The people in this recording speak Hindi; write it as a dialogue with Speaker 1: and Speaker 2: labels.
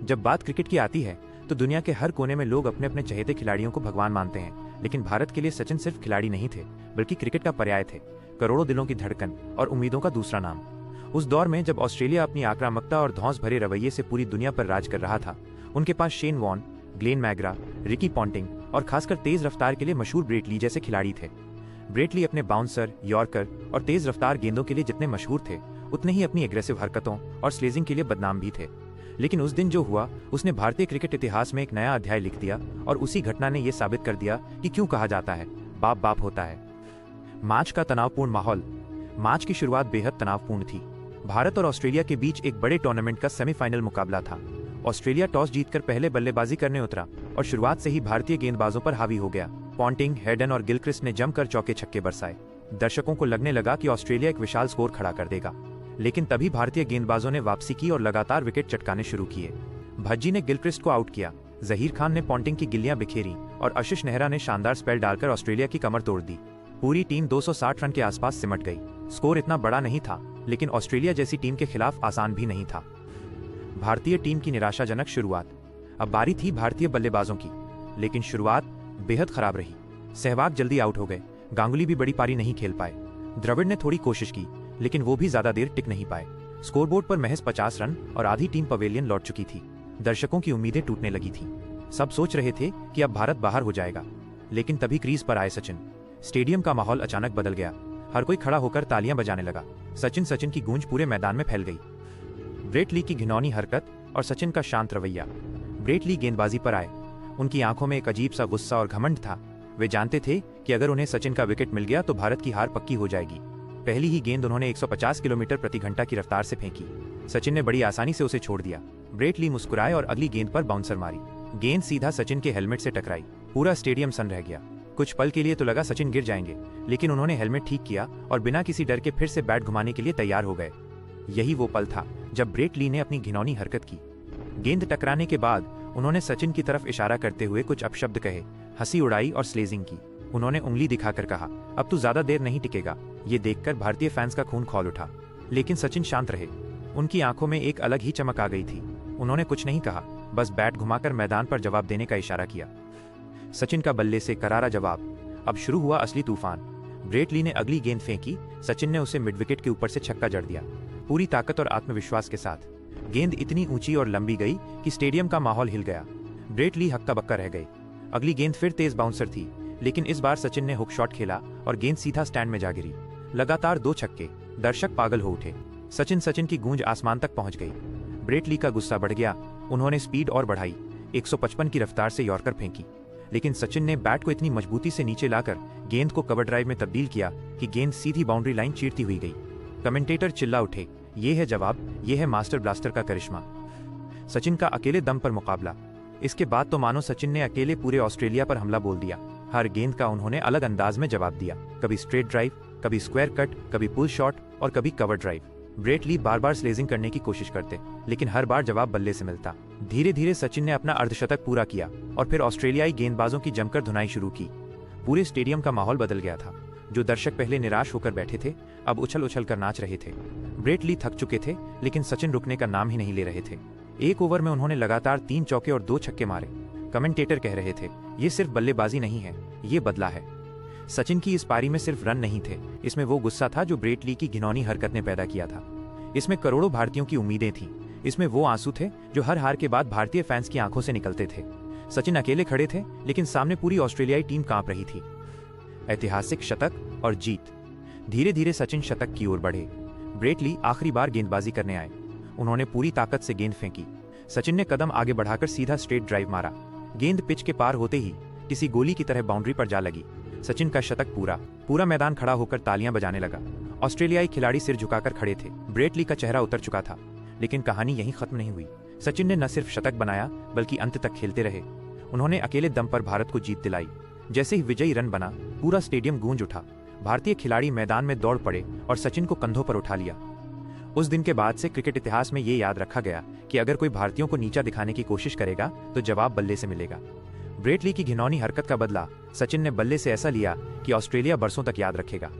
Speaker 1: जब बात क्रिकेट की आती है तो दुनिया के हर कोने में लोग अपने अपने चहेते खिलाड़ियों को भगवान मानते हैं, लेकिन भारत के लिए सचिन सिर्फ खिलाड़ी नहीं थे, बल्कि क्रिकेट का पर्याय थे, करोड़ों दिलों की धड़कन और उम्मीदों का दूसरा नाम। उस दौर में जब ऑस्ट्रेलिया अपनी आक्रामकता और धौंस भरे रवैये से पूरी दुनिया पर राज कर रहा था, उनके पास Shane Warne, Glenn McGrath, Ricky Ponting और खासकर तेज रफ्तार के लिए मशहूर ब्रेट ली जैसे खिलाड़ी थे। ब्रेट ली अपने बाउंसर, यॉर्कर और तेज रफ्तार गेंदों के लिए जितने मशहूर थे, उतने ही अपनी एग्रेसिव हरकतों और स्लेजिंग के लिए बदनाम भी थे। लेकिन उस दिन जो हुआ, उसने भारतीय क्रिकेट इतिहास में एक नया अध्याय लिख दिया, और उसी घटना ने यह साबित कर दिया कि क्यों कहा जाता है बाप बाप होता है। मैच का तनावपूर्ण माहौल। मैच की शुरुआत बेहद तनावपूर्ण थी। भारत और ऑस्ट्रेलिया के बीच एक बड़े टूर्नामेंट का सेमीफाइनल मुकाबला था। ऑस्ट्रेलिया टॉस जीतकर पहले बल्लेबाजी करने उतरा और शुरुआत से ही भारतीय गेंदबाजों पर हावी हो गया। पॉन्टिंग, हेडन और गिलक्रिस्ट ने जमकर चौके छक्के बरसाए। दर्शकों को लगने लगा कि ऑस्ट्रेलिया एक विशाल स्कोर खड़ा कर देगा, लेकिन तभी भारतीय गेंदबाजों ने वापसी की और लगातार विकेट चटकाने शुरू किए। भज्जी ने गिलक्रिस्ट को आउट किया, जहीर खान ने पॉन्टिंग की गिल्लियां बिखेरी और आशीष नेहरा ने शानदार स्पेल डालकर ऑस्ट्रेलिया की कमर तोड़ दी। पूरी टीम 260 रन के आसपास सिमट गई। स्कोर इतना बड़ा नहीं था, लेकिन ऑस्ट्रेलिया जैसी टीम के खिलाफ आसान भी नहीं था। भारतीय टीम की निराशाजनक शुरुआत। अब बारी थी भारतीय बल्लेबाजों की, लेकिन शुरुआत बेहद खराब रही। सहवाग जल्दी आउट हो गए, गांगुली भी बड़ी पारी नहीं खेल पाए। द्रविड़ ने थोड़ी कोशिश की, लेकिन वो भी ज्यादा देर टिक नहीं पाए। स्कोरबोर्ड पर महज 50 रन और आधी टीम पवेलियन लौट चुकी थी। दर्शकों की उम्मीदें टूटने लगी थी। सब सोच रहे थे कि अब भारत बाहर हो जाएगा, लेकिन तभी क्रीज पर आए सचिन। स्टेडियम का माहौल अचानक बदल गया। हर कोई खड़ा होकर तालियां बजाने लगा। सचिन सचिन की गूंज पूरे मैदान में फैल गई। ब्रेट ली की घिनौनी हरकत और सचिन का शांत रवैया। ब्रेट ली गेंदबाजी पर आए। उनकी आंखों में एक अजीब सा गुस्सा और घमंड था। वे जानते थे कि अगर उन्हें सचिन का विकेट मिल गया तो भारत की हार पक्की हो जाएगी। पहली ही गेंद उन्होंने 150 किलोमीटर प्रति घंटा की रफ्तार से फेंकी। सचिन ने बड़ी आसानी से उसे छोड़ दिया। ब्रेट ली मुस्कुराए और अगली गेंद पर बाउंसर मारी। गेंद सीधा सचिन के हेलमेट से टकराई। पूरा स्टेडियम सन्न रह गया। कुछ पल के लिए तो लगा सचिन गिर जाएंगे, लेकिन उन्होंने हेलमेट ठीक किया और बिना किसी डर के फिर से बैट घुमाने के लिए तैयार हो गए। यही वो पल था जब ब्रेट ली ने अपनी घिनौनी हरकत की। गेंद टकराने के बाद उन्होंने सचिन की तरफ इशारा करते हुए कुछ अपशब्द कहे, हंसी उड़ाई और स्लेजिंग की। उन्होंने उंगली दिखाकर कहा, अब तू ज्यादा देर नहीं टिकेगा। ये देखकर भारतीय फैंस का खून खौल उठा, लेकिन सचिन शांत रहे। उनकी आंखों में एक अलग ही चमक आ गई थी। उन्होंने कुछ नहीं कहा, बस बैट घुमाकर मैदान पर जवाब देने का इशारा किया। सचिन का बल्ले से करारा जवाब। अब शुरू हुआ असली तूफान। ब्रेट ली ने अगली गेंद फेंकी। सचिन ने उसे मिड विकेट के ऊपर से छक्का जड़ दिया, पूरी ताकत और आत्मविश्वास के साथ। गेंद इतनी ऊंची और लंबी गई कि स्टेडियम का माहौल हिल गया। ब्रेट ली हक्का बक्का रह गए। अगली गेंद फिर तेज बाउंसर थी, लेकिन इस बार सचिन ने हुक शॉट खेला और गेंद सीधा स्टैंड में जा गिरी। लगातार 2 छक्के। दर्शक पागल हो उठे। सचिन सचिन की गूंज आसमान तक पहुंच गई। ब्रेट ली का गुस्सा बढ़ गया। उन्होंने स्पीड और बढ़ाई। 155 की रफ्तार से यॉर्कर फेंकी, लेकिन सचिन ने बैट को इतनी मजबूती से नीचे लाकर गेंद को कवर ड्राइव में तब्दील किया कि गेंद सीधी बाउंड्री लाइन चीरती हुई गई। कमेंटेटर चिल्ला उठे, ये है जवाब, ये है मास्टर ब्लास्टर का करिश्मा। सचिन का अकेले दम पर मुकाबला। इसके बाद तो मानो सचिन ने अकेले पूरे ऑस्ट्रेलिया पर हमला बोल दिया। हर गेंद का उन्होंने अलग अंदाज में जवाब दिया। कभी स्ट्रेट ड्राइव, कभी स्क्वायर कट, कभी पुल शॉट और कभी कवर ड्राइव। ब्रेट ली बार बार स्लेजिंग करने की कोशिश करते, लेकिन हर बार जवाब बल्ले से मिलता। धीरे धीरे सचिन ने अपना अर्धशतक पूरा किया और फिर ऑस्ट्रेलियाई गेंदबाजों की जमकर धुनाई शुरू की। पूरे स्टेडियम का माहौल बदल गया था। जो दर्शक पहले निराश होकर बैठे थे, अब उछल उछल कर नाच रहे थे। ब्रेट ली थक चुके थे, लेकिन सचिन रुकने का नाम ही नहीं ले रहे थे। एक ओवर में उन्होंने लगातार 3 चौके और 2 छक्के मारे। कमेंटेटर कह रहे थे, ये सिर्फ बल्लेबाजी नहीं है, ये बदला है। सचिन की इस पारी में सिर्फ रन नहीं थे, इसमें वो गुस्सा था जो ब्रेट ली की घिनौनी हरकत ने पैदा किया था। इसमें करोड़ों भारतीयों की उम्मीदें थीं। इसमें वो आंसू थे जो हर हार के बाद भारतीय फैंस की आंखों से निकलते थे। सचिन अकेले खड़े थे, लेकिन सामने पूरी ऑस्ट्रेलियाई टीम कांप रही थी। ऐतिहासिक शतक और जीत। धीरे धीरे सचिन शतक की ओर बढ़े। ब्रेट ली आखिरी बार गेंदबाजी करने आए। उन्होंने पूरी ताकत से गेंद फेंकी। सचिन ने कदम आगे बढ़ाकर सीधा स्ट्रेट ड्राइव मारा। गेंद पिच के पार होते ही किसी गोली की तरह बाउंड्री पर जा लगी। सचिन का शतक पूरा। पूरा मैदान खड़ा होकर तालियां बजाने लगा। ऑस्ट्रेलियाई खिलाड़ी सिर झुकाकर खड़े थे। ब्रेट ली का चेहरा उतर चुका था, लेकिन कहानी यहीं खत्म नहीं हुई। सचिन ने न सिर्फ शतक बनाया, बल्कि अंत तक खेलते रहे। उन्होंने अकेले दम पर भारत को जीत दिलाई। जैसे ही विजयी रन बना, पूरा स्टेडियम गूंज उठा। भारतीय खिलाड़ी मैदान में दौड़ पड़े और सचिन को कंधों पर उठा लिया। उस दिन के बाद से क्रिकेट इतिहास में ये याद रखा गया कि अगर कोई भारतीयों को नीचा दिखाने की कोशिश करेगा तो जवाब बल्ले से मिलेगा। ब्रेट ली की घिनौनी हरकत का बदला सचिन ने बल्ले से ऐसा लिया कि ऑस्ट्रेलिया बरसों तक याद रखेगा।